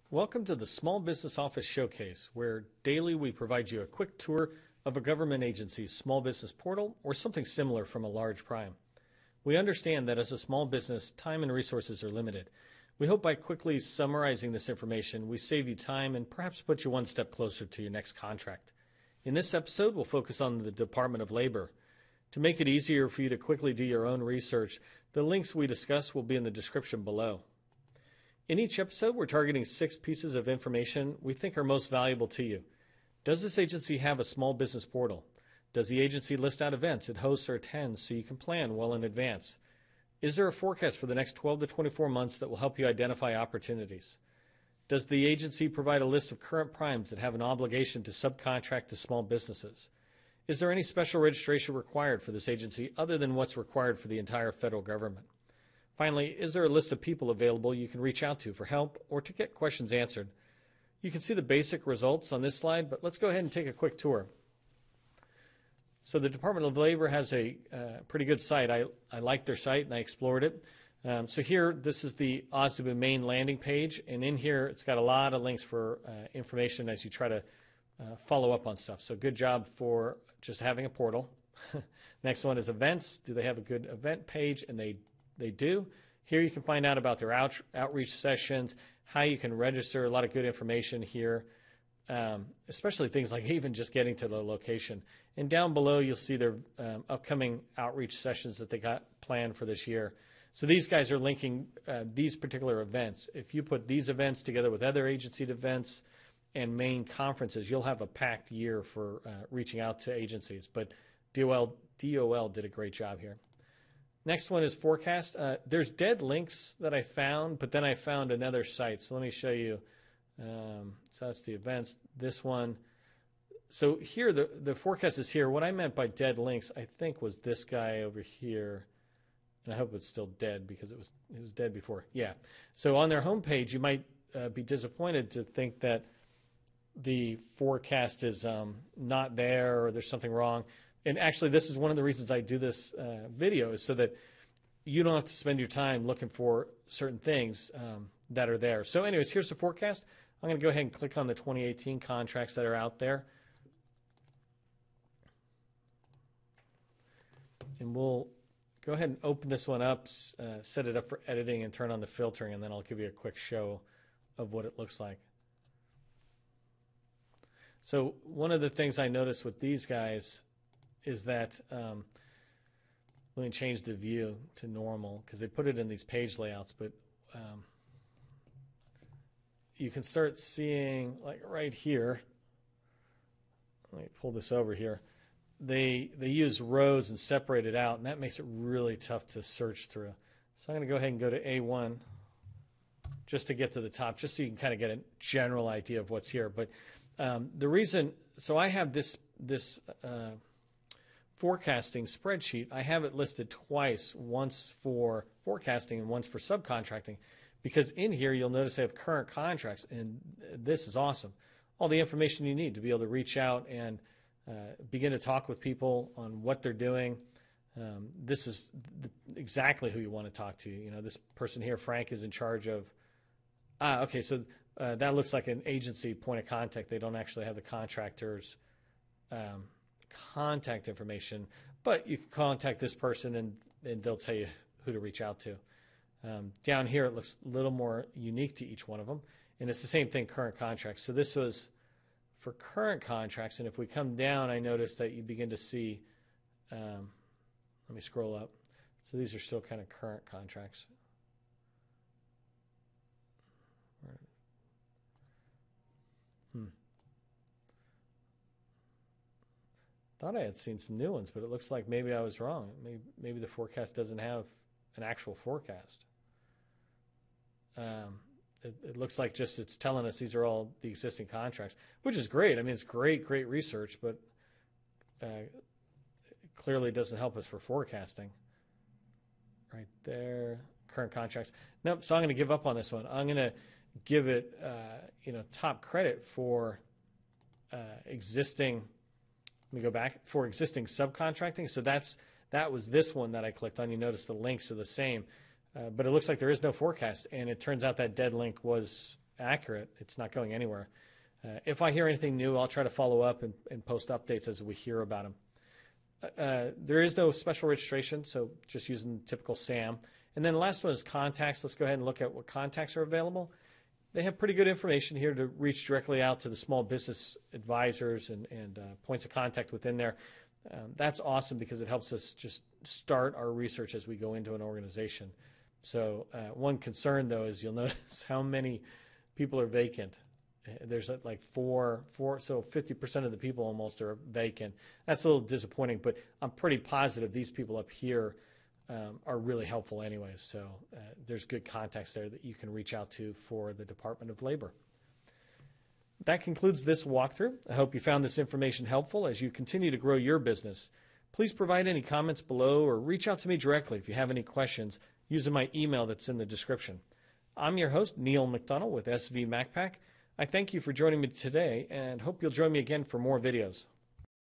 Welcome to the Small Business Office Showcase, where daily we provide you a quick tour of a government agency's small business portal or something similar from a large prime. We understand that as a small business, time and resources are limited. We hope by quickly summarizing this information, we save you time and perhaps put you one step closer to your next contract. In this episode, we'll focus on the Department of Labor. To make it easier for you to quickly do your own research, the links we discuss will be in the description below. In each episode, we're targeting 6 pieces of information we think are most valuable to you. Does this agency have a small business portal? Does the agency list out events it hosts or attends so you can plan well in advance? Is there a forecast for the next 12 to 24 months that will help you identify opportunities? Does the agency provide a list of current primes that have an obligation to subcontract to small businesses? Is there any special registration required for this agency other than what's required for the entire federal government? Finally, is there a list of people available you can reach out to for help or to get questions answered? You can see the basic results on this slide, but let's go ahead and take a quick tour. So the Department of Labor has a pretty good site. I like their site and I explored it. So here, this is the OSDB main landing page, and in here it's got a lot of links for information as you try to follow up on stuff. So good job for just having a portal. Next one is events. Do they have a good event page? And they do. Here you can find out about their outreach sessions, how you can register, a lot of good information here, especially things like even just getting to the location. And down below you'll see their upcoming outreach sessions that they got planned for this year. So these guys are linking these particular events. If you put these events together with other agency events and main conferences, you'll have a packed year for reaching out to agencies. But DOL did a great job here. Next one is forecast. There's dead links that I found, but then I found another site. So let me show you. So that's the events. This one. So here, the forecast is here. What I meant by dead links, I think, was this guy over here. And I hope it's still dead because it was dead before. Yeah. So on their homepage, you might be disappointed to think that the forecast is not there or there's something wrong. And actually, this is one of the reasons I do this video, is so that you don't have to spend your time looking for certain things that are there. So anyways, here's the forecast. I'm going to go ahead and click on the 2018 contracts that are out there. And we'll go ahead and open this one up, set it up for editing, and turn on the filtering, and then I'll give you a quick show of what it looks like. So one of the things I noticed with these guys is that, let me change the view to normal because they put it in these page layouts, but you can start seeing, like right here, let me pull this over here, they use rows and separate it out, and that makes it really tough to search through. So I'm going to go ahead and go to A1 just to get to the top, just so you can kind of get a general idea of what's here. But the reason, so I have this forecasting spreadsheet. I have it listed twice, once for forecasting and once for subcontracting, because in here you'll notice I have current contracts, and this is awesome. All the information you need to be able to reach out and begin to talk with people on what they're doing. This is exactly who you want to talk to. You know, this person here, Frank, is in charge of, okay, so that looks like an agency point of contact. They don't actually have the contractor's contact information, but you can contact this person and they'll tell you who to reach out to. Down here it looks a little more unique to each one of them, and it's the same thing, current contracts. So this was for current contracts, and if we come down, I notice that you begin to see, let me scroll up. So these are still kind of current contracts. Thought I had seen some new ones, but it looks like maybe I was wrong. Maybe the forecast doesn't have an actual forecast. It looks like just it's telling us these are all the existing contracts, which is great. I mean, it's great research, but it clearly doesn't help us for forecasting. Right there, current contracts. Nope, so I'm going to give up on this one. I'm going to give it top credit for existing. Let me go back for existing subcontracting. So that was this one that I clicked on. You notice the links are the same, but it looks like there is no forecast, and it turns out that dead link was accurate, it's not going anywhere. If I hear anything new, I'll try to follow up and post updates as we hear about them. There is no special registration, so just using typical SAM. And then the last one is contacts. Let's go ahead and look at what contacts are available. They have pretty good information here to reach directly out to the small business advisors and points of contact within there. That's awesome because it helps us just start our research as we go into an organization. So one concern, though, is you'll notice how many people are vacant. There's like four, so 50% of the people almost are vacant. That's a little disappointing, but I'm pretty positive these people up here are really helpful anyways. So there's good contacts there that you can reach out to for the Department of Labor. That concludes this walkthrough. I hope you found this information helpful as you continue to grow your business. Please provide any comments below or reach out to me directly if you have any questions using my email that's in the description. I'm your host, Neil McDonald with SV MacPack. I thank you for joining me today and hope you'll join me again for more videos.